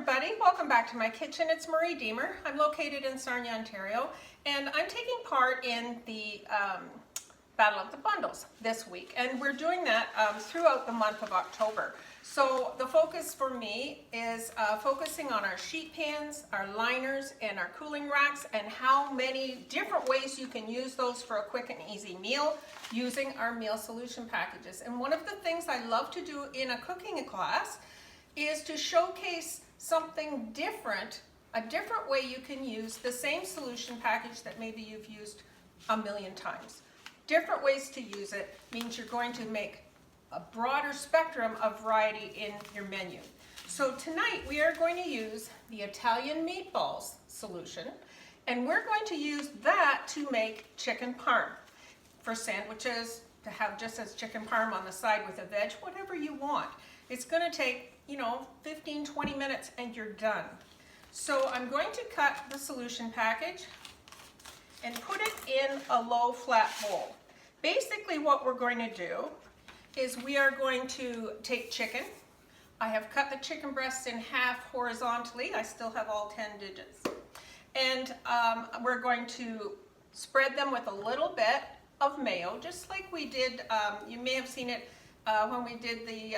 everybody, welcome back to my kitchen. It's Marie Diemer. I'm located in Sarnia, Ontario, and I'm taking part in the Battle of the Bundles this week, and we're doing that throughout the month of October. So the focus for me is focusing on our sheet pans, our liners, and our cooling racks, and how many different ways you can use those for a quick and easy meal using our meal solution packages. And one of the things I love to do in a cooking class is to showcase something different, a different way you can use the same solution package that maybe you've used a million times. Different ways to use it means you're going to make a broader spectrum of variety in your menu. So tonight we are going to use the Italian meatballs solution, and we're going to use that to make chicken parm for sandwiches, to have just as chicken parm on the side with a veg, whatever you want. It's going to take 15-20 minutes and you're done. So I'm going to cut the solution package and put it in a low flat bowl. Basically what we're going to do is we are going to take chicken. I have cut the chicken breasts in half horizontally. I still have all 10 digits. And we're going to spread them with a little bit of mayo, just like we did, you may have seen it when we did the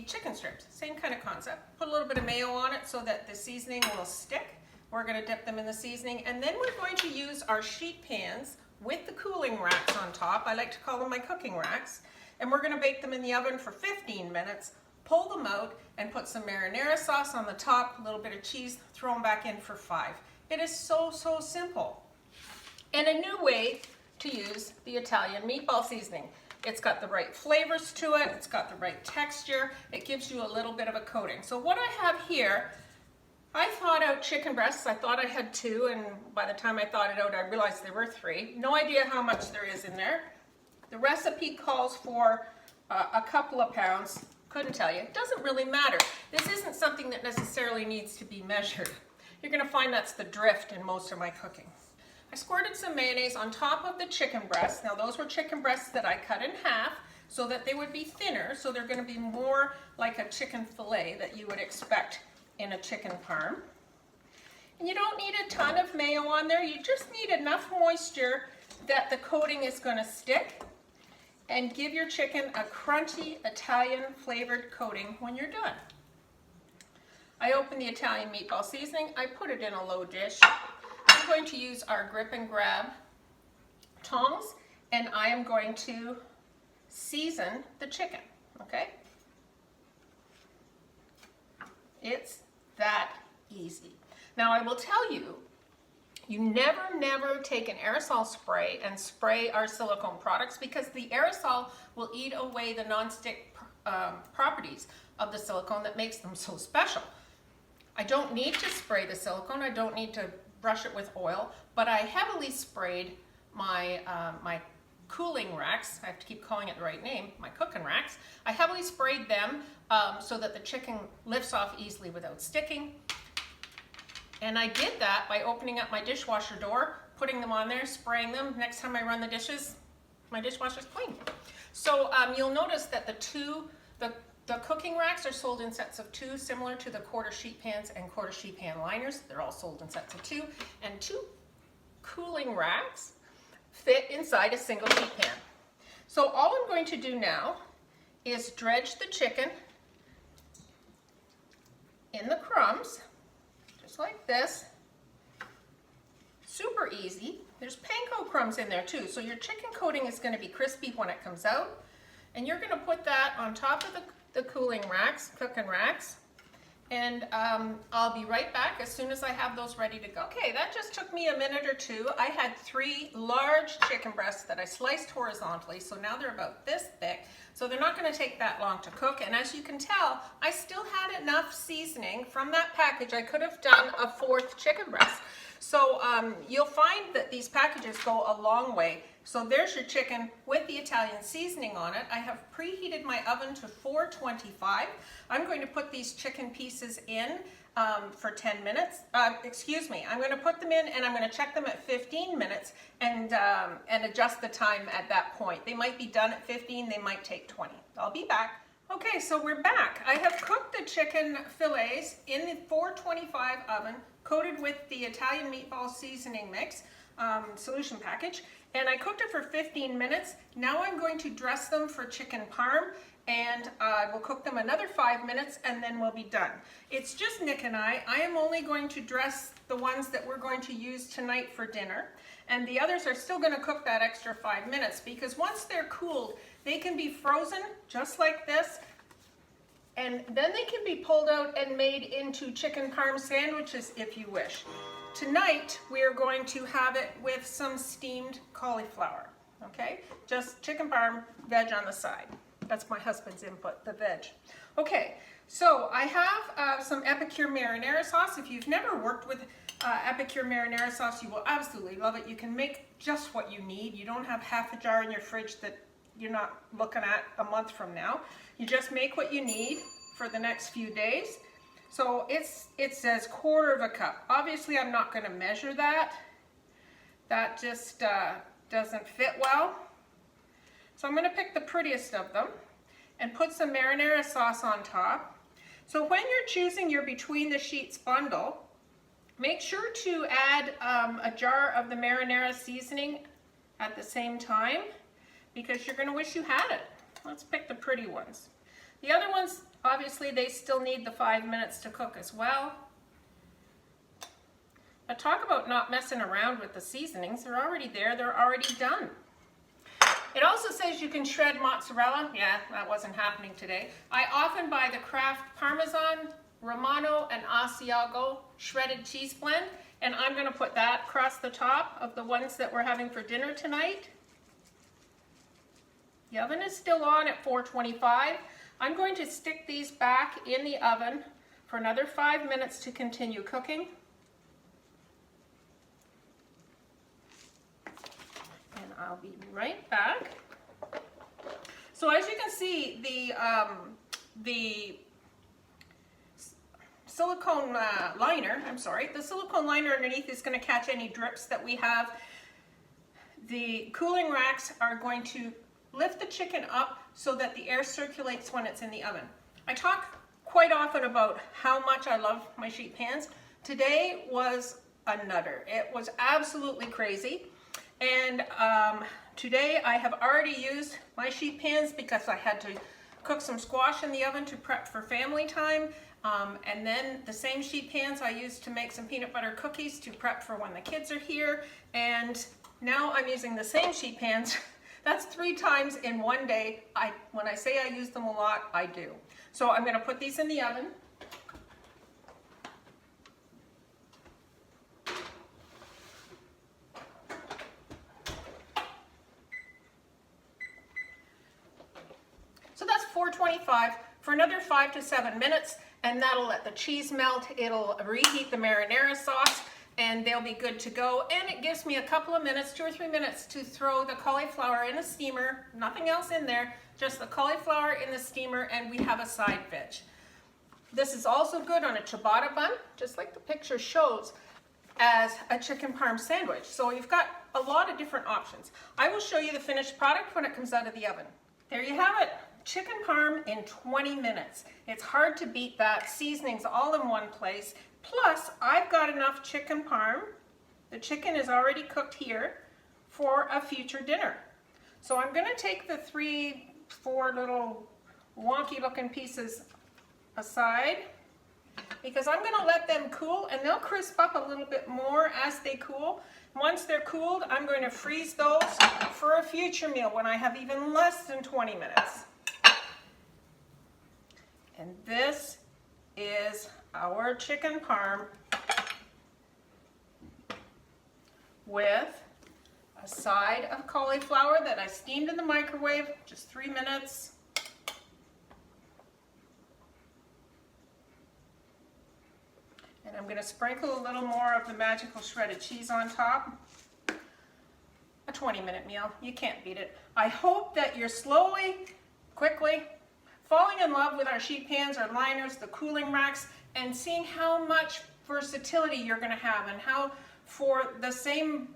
chicken strips. Same kind of concept. Put a little bit of mayo on it so that the seasoning will stick. We're going to dip them in the seasoning, and then we're going to use our sheet pans with the cooling racks on top. I like to call them my cooking racks. And we're going to bake them in the oven for 15 minutes, pull them out, and put some marinara sauce on the top, a little bit of cheese, throw them back in for 5. It is so simple. And a new way to use the Italian meatball seasoning. It's got the right flavors to it, it's got the right texture, it gives you a little bit of a coating. So what I have here, I thawed out chicken breasts. I thought I had 2, and by the time I thawed it out, I realized there were 3. No idea how much there is in there. The recipe calls for a couple of pounds. Couldn't tell you. It doesn't really matter. This isn't something that necessarily needs to be measured. You're going to find that's the drift in most of my cooking. I squirted some mayonnaise on top of the chicken breasts. Now those were chicken breasts that I cut in half so that they would be thinner, so they're going to be more like a chicken fillet that you would expect in a chicken parm. And you don't need a ton of mayo on there. You just need enough moisture that the coating is going to stick and give your chicken a crunchy Italian flavored coating when you're done. I opened the Italian meatball seasoning. I put it in a low dish. I'm going to use our grip and grab tongs, and I am going to season the chicken, okay? It's that easy. Now I will tell you, you never take an aerosol spray and spray our silicone products, because the aerosol will eat away the non-stick properties of the silicone that makes them so special. I don't need to spray the silicone. I don't need to brush it with oil, but I heavily sprayed my my cooling racks. I have to keep calling it the right name, my cooking racks. I heavily sprayed them so that the chicken lifts off easily without sticking. And I did that by opening up my dishwasher door, putting them on there, spraying them. Next time I run the dishes, my dishwasher's clean. So you'll notice that the cooking racks are sold in sets of 2, similar to the quarter sheet pans and quarter sheet pan liners. They're all sold in sets of 2. And 2 cooling racks fit inside a single sheet pan. So all I'm going to do now is dredge the chicken in the crumbs, just like this. Super easy. There's panko crumbs in there too, so your chicken coating is going to be crispy when it comes out. And you're going to put that on top of the cooling racks, cooking racks, and I'll be right back as soon as I have those ready to go. Okay, that just took me a minute or 2. I had 3 large chicken breasts that I sliced horizontally, so now they're about this thick, so they're not going to take that long to cook. And as you can tell, I still had enough seasoning from that package. I could have done a 4th chicken breast. So you'll find that these packages go a long way. So there's your chicken with the Italian seasoning on it. I have preheated my oven to 425. I'm going to put these chicken pieces in for 10 minutes. Excuse me, I'm going to put them in and I'm going to check them at 15 minutes and adjust the time at that point. They might be done at 15, they might take 20. I'll be back. Okay, so we're back. I have cooked the chicken fillets in the 425 oven, coated with the Italian meatball seasoning mix solution package, and I cooked it for 15 minutes. Now I'm going to dress them for chicken parm, and we'll cook them another 5 minutes, and then we'll be done. It's just Nick and I. I am only going to dress the ones that we're going to use tonight for dinner, and the others are still going to cook that extra 5 minutes, because once they're cooled, they can be frozen just like this, and then they can be pulled out and made into chicken parm sandwiches if you wish. Tonight, we are going to have it with some steamed cauliflower, okay? Just chicken parm, veg on the side. That's my husband's input, the veg. Okay, so I have some EPICURE marinara sauce. If you've never worked with EPICURE marinara sauce, you will absolutely love it. You can make just what you need. You don't have half a jar in your fridge that you're not looking at a month from now. You just make what you need for the next few days. So it says 1/4 cup. Obviously, I'm not going to measure that. That just doesn't fit well. So I'm going to pick the prettiest of them and put some marinara sauce on top. So when you're choosing your between the sheets bundle, make sure to add a jar of the marinara seasoning at the same time, because you're going to wish you had it. Let's pick the pretty ones. The other ones, obviously, they still need the 5 minutes to cook as well. But talk about not messing around with the seasonings. They're already there. They're already done. It also says you can shred mozzarella. Yeah, that wasn't happening today. I often buy the Kraft Parmesan, Romano, and Asiago shredded cheese blend, and I'm going to put that across the top of the ones that we're having for dinner tonight. The oven is still on at 425. I'm going to stick these back in the oven for another 5 minutes to continue cooking. And I'll be right back. So as you can see, the silicone liner, the silicone liner underneath is going to catch any drips that we have. The cooling racks are going to lift the chicken up so that the air circulates when it's in the oven. I talk quite often about how much I love my sheet pans. Today was a nutter. It was absolutely crazy. And today I have already used my sheet pans because I had to cook some squash in the oven to prep for family time. And then the same sheet pans I used to make some peanut butter cookies to prep for when the kids are here. And now I'm using the same sheet pans. That's 3 times in one day. When I say I use them a lot, I do. So I'm going to put these in the oven. So that's 425 for another 5 to 7 minutes, and that'll let the cheese melt. It'll reheat the marinara sauce, and they'll be good to go. And it gives me a couple of minutes, 2 or 3 minutes, to throw the cauliflower in a steamer. Nothing else in there, just the cauliflower in the steamer, and we have a side veg. This is also good on a ciabatta bun, just like the picture shows, as a chicken parm sandwich. So you've got a lot of different options. I will show you the finished product when it comes out of the oven. There you have it. Chicken parm in 20 minutes. It's hard to beat that. Seasonings all in one place. Plus, I've got enough chicken parm. The chicken is already cooked here for a future dinner. So I'm going to take the 3, 4 little wonky looking pieces aside, because I'm going to let them cool, and they'll crisp up a little bit more as they cool. Once they're cooled, I'm going to freeze those for a future meal when I have even less than 20 minutes. And this is our chicken parm with a side of cauliflower that I steamed in the microwave, just 3 minutes. And I'm going to sprinkle a little more of the magical shredded cheese on top. A 20-minute meal. You can't beat it. I hope that you're slowly, quickly falling in love with our sheet pans, our liners, the cooling racks, and seeing how much versatility you're going to have, and how for the same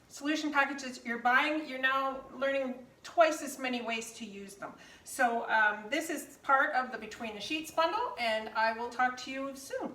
solution packages you're buying, you're now learning twice as many ways to use them. So this is part of the Between the Sheets bundle, and I will talk to you soon.